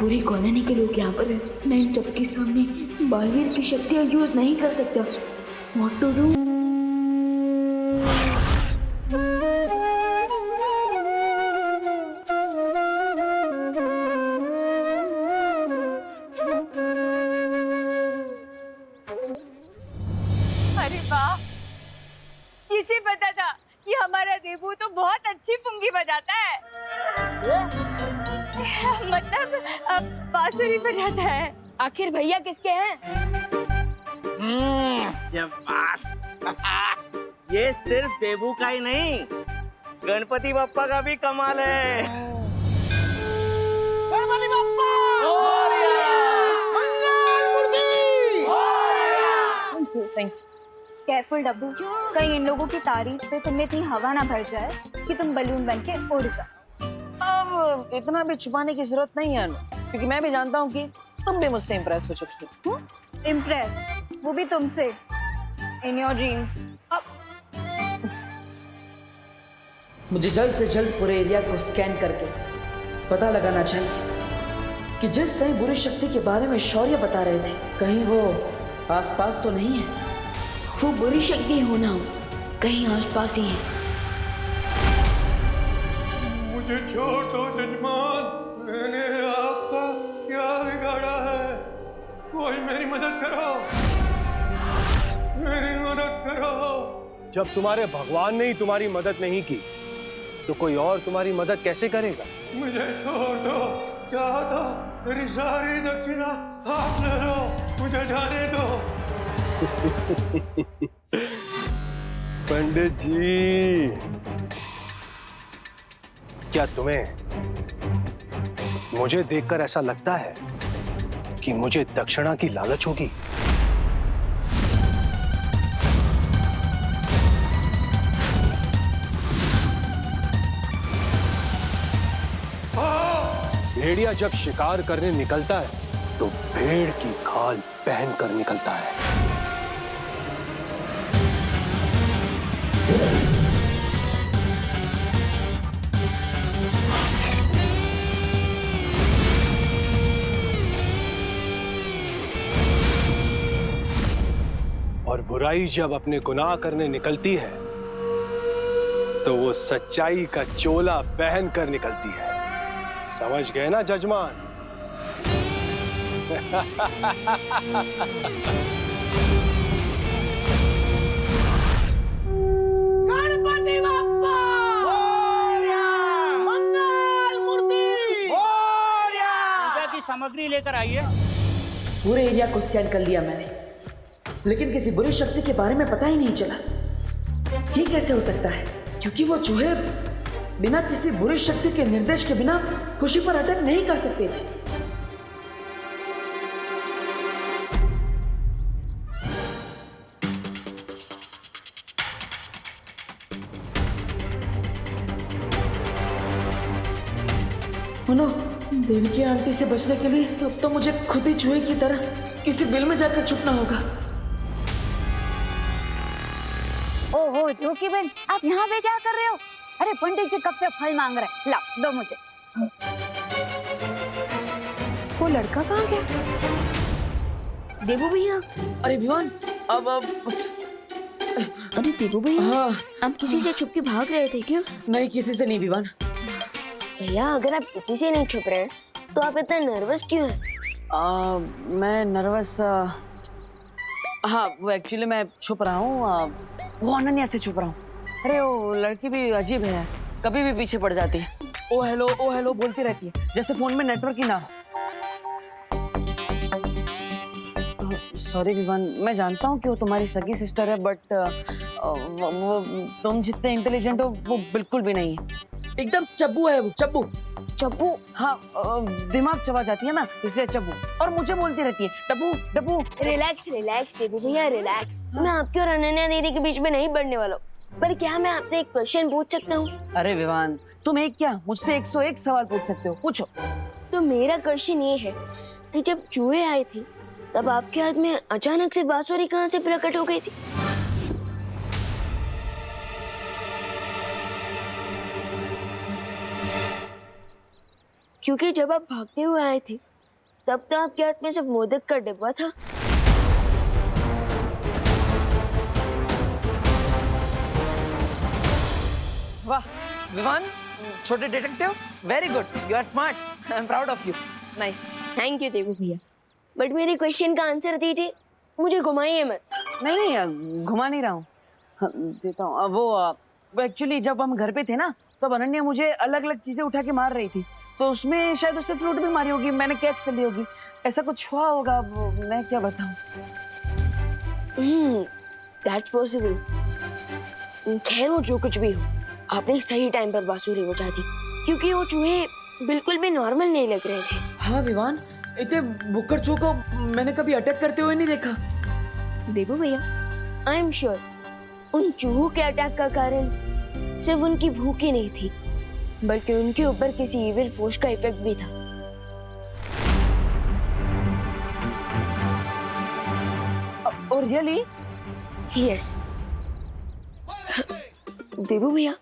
पूरी कॉलोनी के लोग यहाँ पर हैं। मैं इन सबके सामने बालवीर की शक्तियाँ यूज नहीं कर सकता। What to do? अरे वाह, किसे पता था कि हमारा देबू तो बहुत अच्छी पुंगी बजाता है। मतलब बांसुरी बजाता है। आखिर भैया किसके हैं? ये बात ये सिर्फ देबू का ही नहीं, गणपति बप्पा का भी कमाल है। गणपति बप्पा केयरफुल डब्बू, कहीं इन लोगों की तारीफ से तुमने इतनी हवा ना भर जाए कि तुम बलून बन के उड़ जाओ। अब इतना भी छुपाने की जरूरत नहीं है अनु, क्योंकि मैं भी जानता हूँ कि तुम भी मुझसे इम्प्रेस हो चुकी हो। इम्प्रेस, वो भी तुमसे, इन योर ड्रीम्स। मुझे जल्द से जल्द पूरे एरिया को स्कैन करके पता लगाना चाहिए कि जिस नई बुरी शक्ति के बारे में शौर्य बता रहे थे, कहीं वो आसपास तो नहीं है। वो बुरी शक्ति होना हो कहीं आसपास ही है। मुझे छोड़ दो जजमान, मैंने आपका क्या बिगाड़ा है? कोई मेरी मदद करो, मेरी मदद करो। जब तुम्हारे भगवान ने ही तुम्हारी मदद नहीं की तो कोई और तुम्हारी मदद कैसे करेगा? मुझे छोड़ दो, चाहो तो मेरी सारी दक्षिणा आप ले लो, मुझे जाने दो। पंडित जी, क्या तुम्हें मुझे देखकर ऐसा लगता है कि मुझे दक्षिणा की लालच होगी? भेड़िया जब शिकार करने निकलता है तो भेड़ की खाल पहन कर निकलता है। और बुराई जब अपने गुनाह करने निकलती है तो वो सच्चाई का चोला पहन कर निकलती है। समझ गए ना जजमान? गणपति बप्पा मंगल मूर्ति पूजा की सामग्री लेकर आइए। पूरे एरिया को स्कैन कर लिया मैंने, लेकिन किसी बुरी शक्ति के बारे में पता ही नहीं चला। ये कैसे हो सकता है? क्योंकि वो चूहे बिना किसी बुरी शक्ति के निर्देश के बिना खुशी पर अटैक नहीं कर सकते थे। मनो, देवी की आंटी से बचने के लिए अब तो मुझे खुद ही चूहे की तरह किसी बिल में जाकर छुपना होगा। ओहो धोखी बहन, आप यहाँ पे क्या कर रहे हो? अरे पंडित जी कब से फल मांग रहे हैं, लाओ दो मुझे। वो लड़का कहाँ गया? देवू भैया। अरे विवान, अब अरे देवू भैया, हाँ, आप किसी से छुप के भाग रहे थे क्या? नहीं, किसी से नहीं विवान। भैया अगर आप किसी से नहीं छुप रहे हैं तो आप इतना नर्वस क्यों हैं? मैं नर्वस, हाँ वो एक्चुअली मैं छुप रहा हूँ, वो अनन्या से छुप रहा हूँ। अरे वो लड़की भी अजीब है, कभी भी पीछे पड़ जाती है। ओ हेलो बोलती रहती है, जैसे फोन में नेटवर्क ही ना हो। सॉरी विवान, मैं जानता हूँ कि वो तुम्हारी सगी सिस्टर है, बट वो तुम जितने इंटेलिजेंट हो वो बिल्कुल भी नहीं है। एकदम चब्बू है वो, चब्बू। चब्बू? हाँ, दिमाग चबा जाती है ना, इसलिए चब्बू। और मुझे बोलती रहती है डब्बू डब्बू। रिलैक्स देवू भैया, रिलैक्स। मैं आपकी और अनन्या दीदी के बीच में नहीं बढ़ने वाला हूँ, पर क्या मैं आपसे एक क्वेश्चन पूछ सकता हूँ? अरे विवान, तुम एक क्या मुझसे 101 सवाल पूछ सकते हो, पूछो। तो मेरा क्वेश्चन ये है कि जब चूहे आए थे तब आपके हाथ में अचानक से बांसुरी कहाँ से प्रकट हो गई थी? क्योंकि जब आप भागते हुए आए थे तब तो आपके हाथ में सिर्फ मोदक का डिब्बा था। वाह विवान, छोटे detective, very good, you are smart, I am proud of you, nice. Thank you Devu भैया, बट मेरे क्वेश्चन का आंसर दीजिए, मुझे घुमाइए मत। नहीं नहीं, घुमा नहीं रहा हूँ, देता हूँ। वो एक्चुअली जब हम घर पे थे ना, तब अनन्या मुझे अलग अलग चीजें उठा के मार रही थी, तो उसमें शायद उससे फ्रूट भी मारी होगी, मैंने कैच कर ली होगी, ऐसा कुछ हुआ होगा, वो मैं क्या बताऊँ। That's possible. खैर वो जो कुछ भी हो, आपने सही टाइम पर बांसुरी बजा दी, क्योंकि वो चूहे बिल्कुल भी नॉर्मल नहीं लग रहे थे। हाँ विवान, इतने बुक्कड़ चूहों को मैंने कभी अटैक करते हुए नहीं देखा। देवू भैया, आई एम श्योर उन चूहों के अटैक का कारण सिर्फ उनकी भूख ही नहीं थी, बल्कि उनके ऊपर किसी इविल फोर्स का इफेक्ट भी था। और रियली? यस। देवू भैया,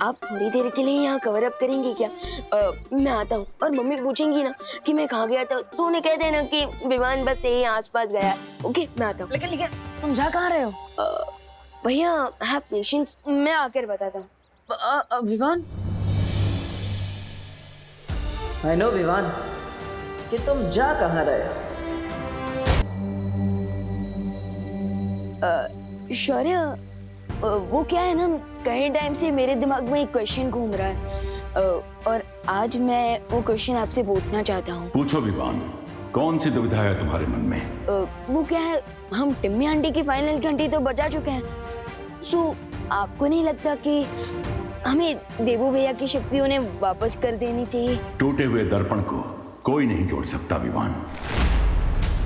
आप थोड़ी देर के लिए यहाँ कवर अप करेंगे क्या? मैं आता हूँ, और मम्मी पूछेंगी ना कि मैं कहाँ गया था, तो उन्हें कह देना कि विमान बस यहीं आसपास गया है। ओके, मैं आता हूँ। लेकिन तुम जा कहाँ रहे हो? भैया हैव पेशेंस, मैं आकर बताता हूँ। विवान, आई नो विवान कि तुम जा कहाँ रहे हो। शौर्य, वो क्या है ना, कई टाइम से मेरे दिमाग में एक क्वेश्चन घूम रहा है, और आज मैं वो क्वेश्चन आपसे पूछना चाहता हूँ। पूछो विवान, कौन सी दुविधा है तुम्हारे मन में? वो क्या है, हम टिम्मी आंटी की फाइनल घंटी तो बजा चुके हैं, सो आपको नहीं लगता कि हमें देवू भैया की शक्ति उन्हें वापस कर देनी चाहिए? टूटे हुए दर्पण को कोई नहीं जोड़ सकता विवान,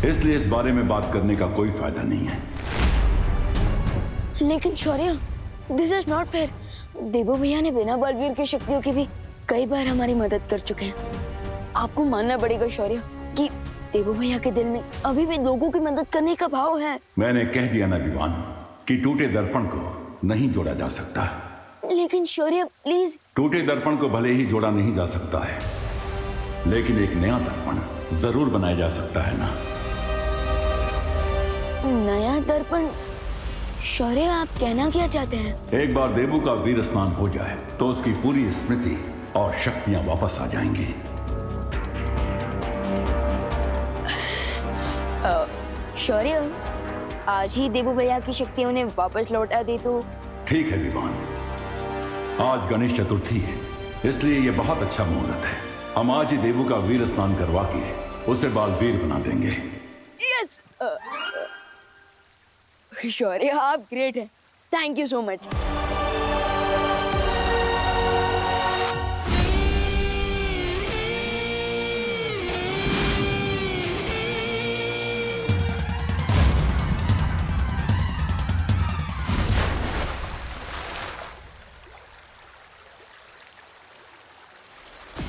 इसलिए इस बारे में बात करने का कोई फायदा नहीं है। लेकिन शौर्य, दिस इज नॉट फेयर। देवू भैया ने बिना बलवीर की शक्तियों की भी कई बार हमारी मदद कर चुके हैं। आपको मानना पड़ेगा शौर्य कि देवू भैया के दिल में अभी भी लोगों की मदद करने का भाव है। मैंने कह दिया ना विवान कि टूटे दर्पण को नहीं जोड़ा जा सकता। लेकिन शौर्य प्लीज। टूटे दर्पण को भले ही जोड़ा नहीं जा सकता है, लेकिन एक नया दर्पण जरूर बनाया जा सकता है ना। नया दर्पण? शौर्य, आप कहना क्या चाहते हैं? एक बार देवू का वीर स्नान हो जाए तो उसकी पूरी स्मृति और शक्तियां वापस आ जाएंगी। शौर्य, आज ही देवू भैया की शक्ति उन्हें वापस लौटा दे तो? ठीक है विवान, आज गणेश चतुर्थी है, इसलिए ये बहुत अच्छा मुहूर्त है। हम आज ही देवू का वीर स्नान करवा के उसे बालवीर बना देंगे। यस शौर्य, आप ग्रेट हैं, थैंक यू सो मच।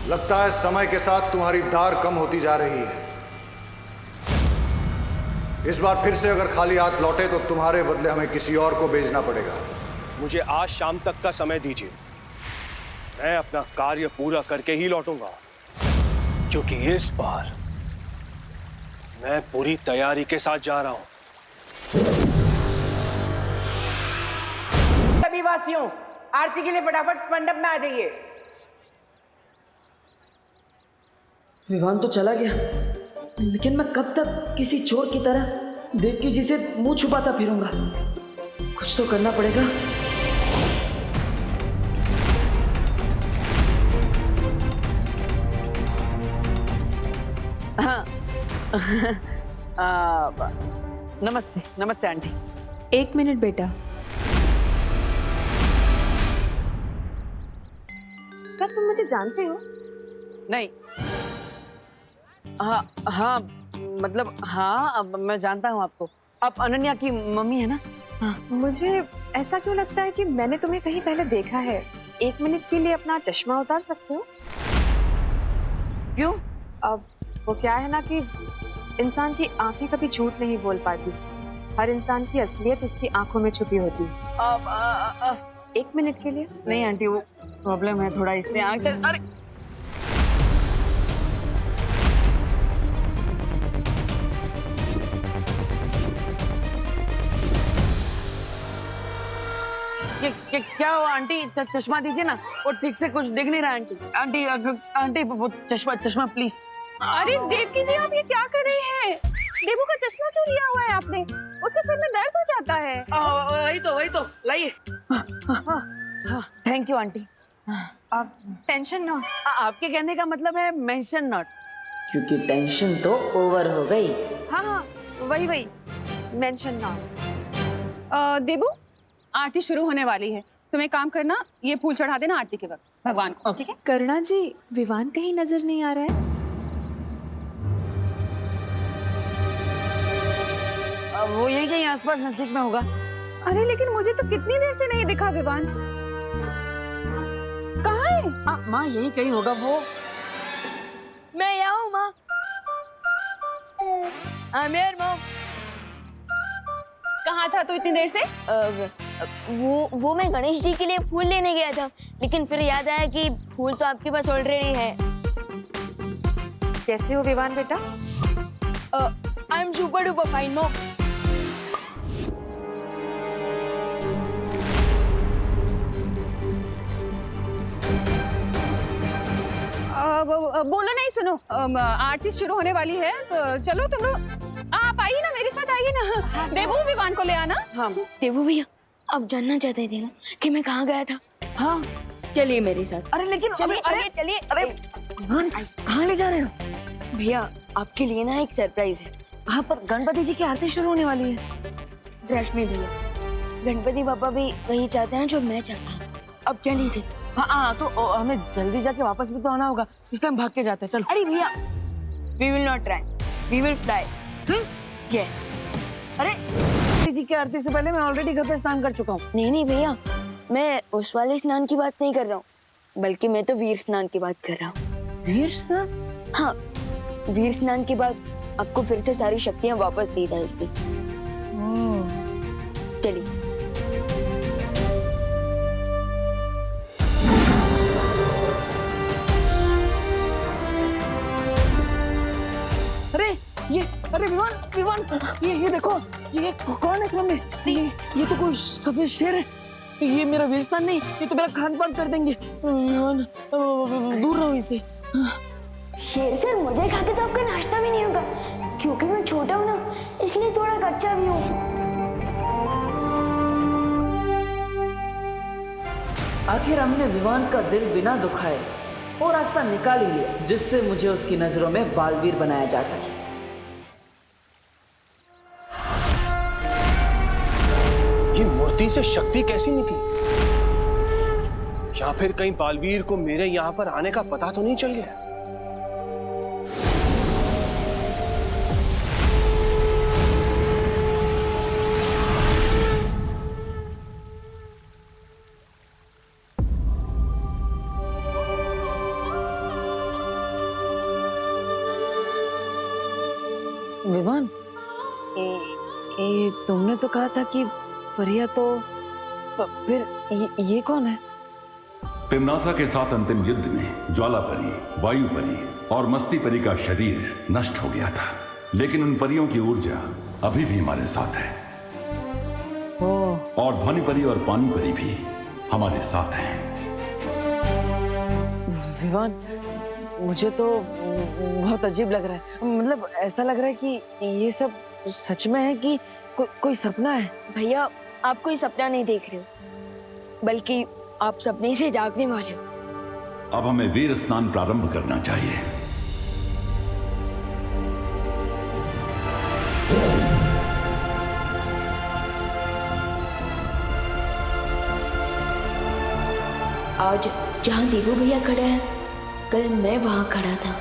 लगता है समय के साथ तुम्हारी धार कम होती जा रही है। इस बार फिर से अगर खाली हाथ लौटे तो तुम्हारे बदले हमें किसी और को भेजना पड़ेगा। मुझे आज शाम तक का समय दीजिए, मैं अपना कार्य पूरा करके ही लौटूंगा, क्योंकि इस बार मैं पूरी तैयारी के साथ जा रहा हूं। सभी वासियों, आरती के लिए फटाफट मंडप में आ जाइए। विवान तो चला गया, लेकिन मैं कब तक किसी चोर की तरह देवकी जी से मुंह छुपाता फिरूंगा? कुछ तो करना पड़ेगा। हाँ नमस्ते नमस्ते आंटी। 1 मिनट बेटा। क्या तुम मुझे जानते हो? नहीं, हाँ मतलब हाँ, अब मैं जानता हूँ आपको, आप अनन्या की मम्मी है ना? हाँ। मुझे ऐसा क्यों लगता है कि मैंने तुम्हें कहीं पहले देखा है। 1 मिनट के लिए अपना चश्मा उतार सकते हो? क्यों? अब वो क्या है ना कि इंसान की आंखें कभी झूठ नहीं बोल पाती, हर इंसान की असलियत उसकी आंखों में छुपी होती है। 1 मिनट के लिए? नहीं आंटी, वो प्रॉब्लम है थोड़ा, इसलिए आंख अरे क्या हुआ आंटी? चश्मा दीजिए ना, वो ठीक से कुछ दिख नहीं रहा आंटी। आंटी आंटी वो चश्मा प्लीज। अरे देवकी जी, आप ये क्या कर रहे हैं? देवू का चश्मा क्यों लिया हुआ है आपने? उसके सिर में दर्द हो जाता है। वही तो लाइए। Thank you aunty. आप टेंशन ना। आपके कहने का मतलब है मेंशन नॉट। क्योंकि टेंशन तो ओवर हो गई। हाँ, वही मेंशन ना। देवू, आरती शुरू होने वाली है, तुम एक काम करना, ये फूल चढ़ा देना आरती के वक्त भगवान को, ठीक है? करुणा जी, विवान कहीं नजर नहीं आ रहा है। वो यही कहीं आसपास नजदीक में होगा। अरे लेकिन मुझे तो कितनी देर से नहीं दिखा विवान। कहाँ है? माँ यही कहीं होगा वो। मैं यहाँ हूँ माँ। माँ कहाँ था तू इतनी देर से? वो मैं गणेश जी के लिए फूल लेने गया था, लेकिन फिर याद आया कि फूल तो आपके पास ऑलरेडी है। कैसे हो विवान बेटा? I am super duper fine mom. बोलो नहीं, सुनो, आरती शुरू होने वाली है, तो चलो तुम लोग आप आइए ना, मेरे साथ आइए ना। देवू, विवान को ले आना। हाँ देवू भैया, आप जानना चाहते थे ना कि मैं कहाँ गया था? हाँ चलिए मेरे साथ। अरे लेकिन चलिए। कहाँ ले जा रहे हो? भैया आपके लिए ना एक सरप्राइज है। हाँ पर गणपति जी की आरती शुरू होने वाली है। रश्मि भैया, गणपति पापा भी वही चाहते हैं जो मैं चाहता हूँ। अब चलिए। हाँ तो हमें जल्दी जाके वापस भी तो आना होगा, इसलिए हम भाग के जाते हैं। चलो। अरे भैया, we will not try, we will fly. अरे जी की आरती से पहले मैं ऑलरेडी घर पे स्नान कर चुका हूँ। नहीं भैया, मैं उस वाले स्नान की बात नहीं कर रहा हूँ, बल्कि मैं तो वीर स्नान की बात कर रहा हूँ। वीर स्नान? हाँ, वीर स्नान के बाद आपको फिर से सारी शक्तियाँ वापस दी जाएगी। चलिए। अरे विवान ये देखो, ये कौन है सामने? ये तो कोई सफेद शेर है। ये मेरा वीर स्थान नहीं, ये तो मेरा खान पान कर देंगे। दूर रहो इसे। शेर सर, मुझे खा के तो आपका नाश्ता भी नहीं होगा, क्योंकि मैं छोटा हूँ ना, इसलिए थोड़ा कच्चा भी हूँ। आखिर हमने विवान का दिल बिना दुखाए वो रास्ता निकाल ही लिया, जिससे मुझे उसकी नजरों में बालवीर बनाया जा सके। ये मूर्ति से शक्ति कैसी निकली? या फिर कहीं बालवीर को मेरे यहां पर आने का पता तो नहीं चल गया? विवान, ये तुमने तो कहा था कि परिया, तो फिर ये कौन है? तिम्नासा के साथ अंतिम युद्ध में ज्वाला परी, वायु परी और मस्ती परी का शरीर नष्ट हो गया था, लेकिन उन परियों की ऊर्जा अभी भी हमारे साथ है। और ध्वनि परी और पानी परी भी हमारे साथ हैं। विवान, मुझे तो बहुत अजीब लग रहा है। मतलब ऐसा लग रहा है कि ये सब सच में है कि कोई सपना है। भैया, आप कोई सपना नहीं देख रहे हो, बल्कि आप सपने से जागने वाले हो। अब हमें वीर स्नान प्रारंभ करना चाहिए। आज जहाँ देवू भैया खड़े हैं, कल मैं वहां खड़ा था।